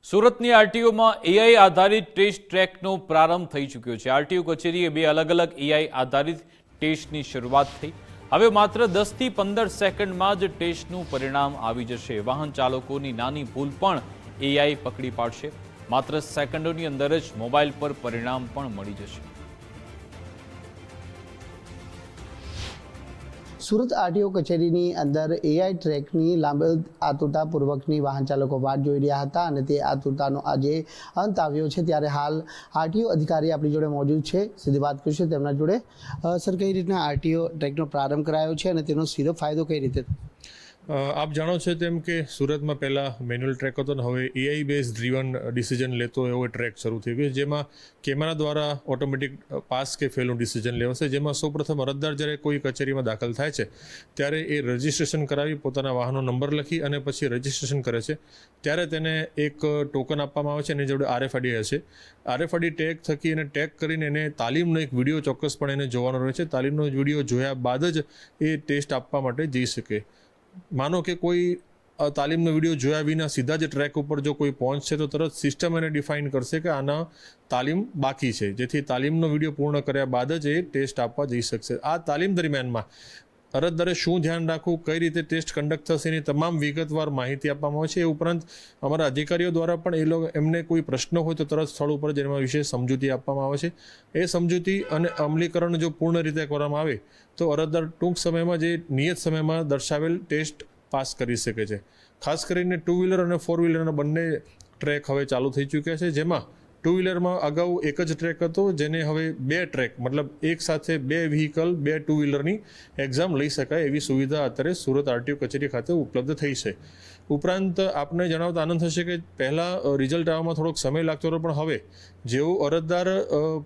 સુરતની આરટીઓમાં એઆઈ આધારિત ટેસ્ટ ટ્રેકનો પ્રારંભ થઈ ચૂક્યો છે। આરટીઓ કચેરીએ બે અલગ અલગ એઆઈ આધારિત ટેસ્ટની શરૂઆત થઈ। હવે માત્ર 10 થી 15 સેકન્ડમાં જ ટેસ્ટનું પરિણામ આવી જશે। વાહન ચાલકોની નાની ભૂલ પણ એઆઈ પકડી પાડશે। માત્ર સેકન્ડોની અંદર જ મોબાઈલ પર પરિણામ પણ મળી જશે। સુરત આરટીઓ કચેરીની અંદર એઆઈ ટ્રેકની લાંબી આતુરતાપૂર્વકની વાહન ચાલકો વાટ જોઈ રહ્યા હતા અને તે આતુરતાનો આજે અંત આવ્યો છે। ત્યારે હાલ આરટીઓ અધિકારી આપણી જોડે મોજૂદ છે, સીધી વાત કરીશું તેમના જોડે। સર, કઈ રીતના આરટીઓ ટ્રેકનો પ્રારંભ કરાયો છે અને તેનો સીધો ફાયદો કઈ રીતે? આપ જાણો છો તેમ કે સુરતમાં પહેલાં મેન્યુઅલ ટ્રેક હતો ને હવે એઆઈ બેઝ ડ્રીવન ડિસિઝન લેતો એવો ટ્રેક શરૂ થઈ ગયો, જેમાં કેમેરા દ્વારા ઓટોમેટિક પાસ કે ફેલનું ડિસિઝન લેવાશે। જેમાં સૌપ્રથમ અરજદાર જ્યારે કોઈ કચેરીમાં દાખલ થાય છે ત્યારે એ રજિસ્ટ્રેશન કરાવી પોતાના વાહનનો નંબર લખી અને પછી રજિસ્ટ્રેશન કરે છે ત્યારે તેને એક ટોકન આપવામાં આવે છે। એની જોડે આરએફઆઈડી હશે। આરએફઆઈડી ટેગ થકી એને ટેગ કરીને એને તાલીમનો એક વિડીયો ચોક્કસપણે એને જોવાનો રહે છે। તાલીમનો વિડીયો જોયા બાદ જ એ ટેસ્ટ આપવા માટે જઈ શકે। માનો કે કોઈ તાલીમનો વિડીયો જોયા વિના સીધા જ ટ્રેક ઉપર જો કોઈ પહોંચશે તો તરત સિસ્ટમ એને ડિફાઇન કરશે કે આના તાલીમ બાકી છે, જેથી તાલીમનો વિડીયો પૂર્ણ કર્યા બાદ જ એ ટેસ્ટ આપવા જઈ શકશે। આ તાલીમ દરમિયાનમાં અરજદારે શું ધ્યાન રાખવું, કઈ રીતે ટેસ્ટ કન્ડક્ટ થશે એની તમામ વિગતવાર માહિતી આપવામાં આવે છે। એ ઉપરાંત અમારા અધિકારીઓ દ્વારા પણ એમને કોઈ પ્રશ્ન હોય તો તરત સ્થળ ઉપર જેના વિશે સમજૂતી આપવામાં આવે છે। એ સમજૂતી અને અમલીકરણ જો પૂર્ણ રીતે કરવામાં આવે તો અરજદાર ટૂંક સમયમાં જે નિયત સમયમાં દર્શાવેલ ટેસ્ટ પાસ કરી શકે છે। ખાસ કરીને 2 વ્હીલર અને 4 વ્હીલરના બંને ટ્રેક હવે ચાલુ થઈ ચૂક્યા છે, જેમાં 2 વ્હીલરમાં અગાઉ એક જ ટ્રેક હતો, જેને હવે 2 ટ્રેક મતલબ એક સાથે 2 વ્હીકલ 2 2 વ્હીલરની એક્ઝામ લઈ શકાય એવી સુવિધા અત્યારે સુરત આરટીઓ કચેરી ખાતે ઉપલબ્ધ થઈ છે। ઉપરાંત આપને જણાવતા આનંદ થશે કે પહેલાં રિઝલ્ટ આવવામાં થોડોક સમય લાગતો હતો, પણ હવે જેવું અરજદાર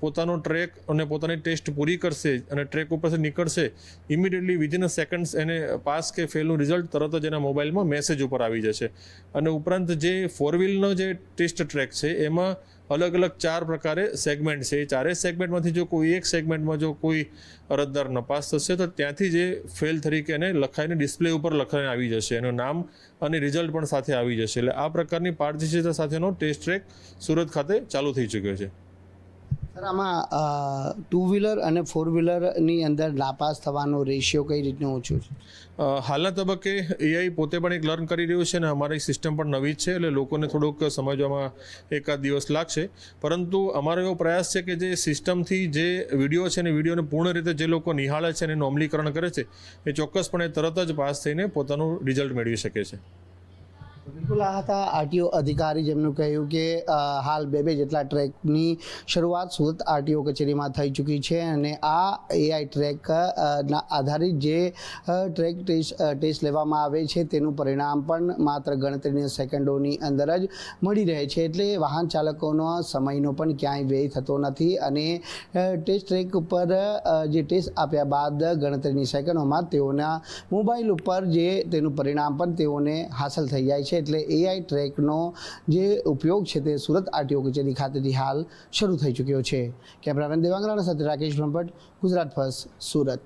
પોતાનો ટ્રેક અને પોતાની ટેસ્ટ પૂરી કરશે અને ટ્રેક ઉપરથી નીકળશે, ઇમિડિયેટલી વિધિન અ સેકન્ડ્સ એને પાસ કે ફેલનું રિઝલ્ટ તરત જ એના મોબાઈલમાં મેસેજ ઉપર આવી જશે। અને ઉપરાંત જે 4 વ્હીલનો જે ટેસ્ટ ટ્રેક છે એમાં અલગ અલગ 4 પ્રકારે સેગમેન્ટ છે। એ ચારેય સેગમેન્ટમાંથી જો કોઈ એક સેગમેન્ટમાં જો કોઈ અરજદાર નપાસ થશે તો ત્યાંથી જે ફેલ તરીકે એને લખાઈને ડિસ્પ્લે ઉપર લખાઈને આવી જશે, એનું નામ અને રિઝલ્ટ પણ સાથે આવી જશે। એટલે આ પ્રકારની પારદર્શિતા સાથેનો ટેસ્ટ ટ્રેક સુરત ખાતે ચાલુ થઈ ચૂક્યો છે। સર, આમાં 2 વ્હીલર અને 4 વ્હીલરની અંદર નાપાસ થવાનો રેશિયો કઈ રીતનો ઓછો છે? હાલના તબક્કે એઆઈ પોતે પણ એક લર્ન કરી રહ્યું છે અને અમારી સિસ્ટમ પણ નવી જ છે, એટલે લોકોને થોડુંક સમજવામાં એકાદ દિવસ લાગશે। પરંતુ અમારો એવો પ્રયાસ છે કે જે સિસ્ટમથી જે વિડીયો છે ને વિડીયોને પૂર્ણ રીતે જે લોકો નિહાળે છે અને એનું અમલીકરણ કરે છે એ ચોક્કસપણે તરત જ પાસ થઈને પોતાનું રિઝલ્ટ મેળવી શકે છે। બિલકુલ, આ હતા આરટીઓ અધિકારી, જેમનું કહ્યું કે હાલ 2 જેટલા ટ્રેકની શરૂઆત સુરત આરટીઓ કચેરીમાં થઈ ચૂકી છે અને આ એઆઈ ટ્રેક ના આધારિત જે ટ્રેક ટેસ્ટ લેવામાં આવે છે તેનું પરિણામ પણ માત્ર ગણતરીની સેકન્ડોની અંદર જ મળી રહે છે। એટલે વાહન ચાલકોનો સમયનો પણ ક્યાંય વ્યય થતો નથી અને ટેસ્ટ ટ્રેક ઉપર જે ટેસ્ટ આપ્યા બાદ ગણતરીની સેકન્ડોમાં તેઓના મોબાઈલ ઉપર જે તેનું પરિણામ પણ તેઓને હાંસલ થઈ જાય છે। એટલે એઆઈ ટ્રેકનો જે ઉપયોગ છે તે સુરત આરટીઓ કચેરી ખાતેથી હાલ શરૂ થઈ ચૂક્યો છે। કેમેરામેન દેવાંગ રાણા સાથે રાકેશ બ્રહ્મભટ્ટ, ગુજરાત ફર્સ્ટ, સુરત।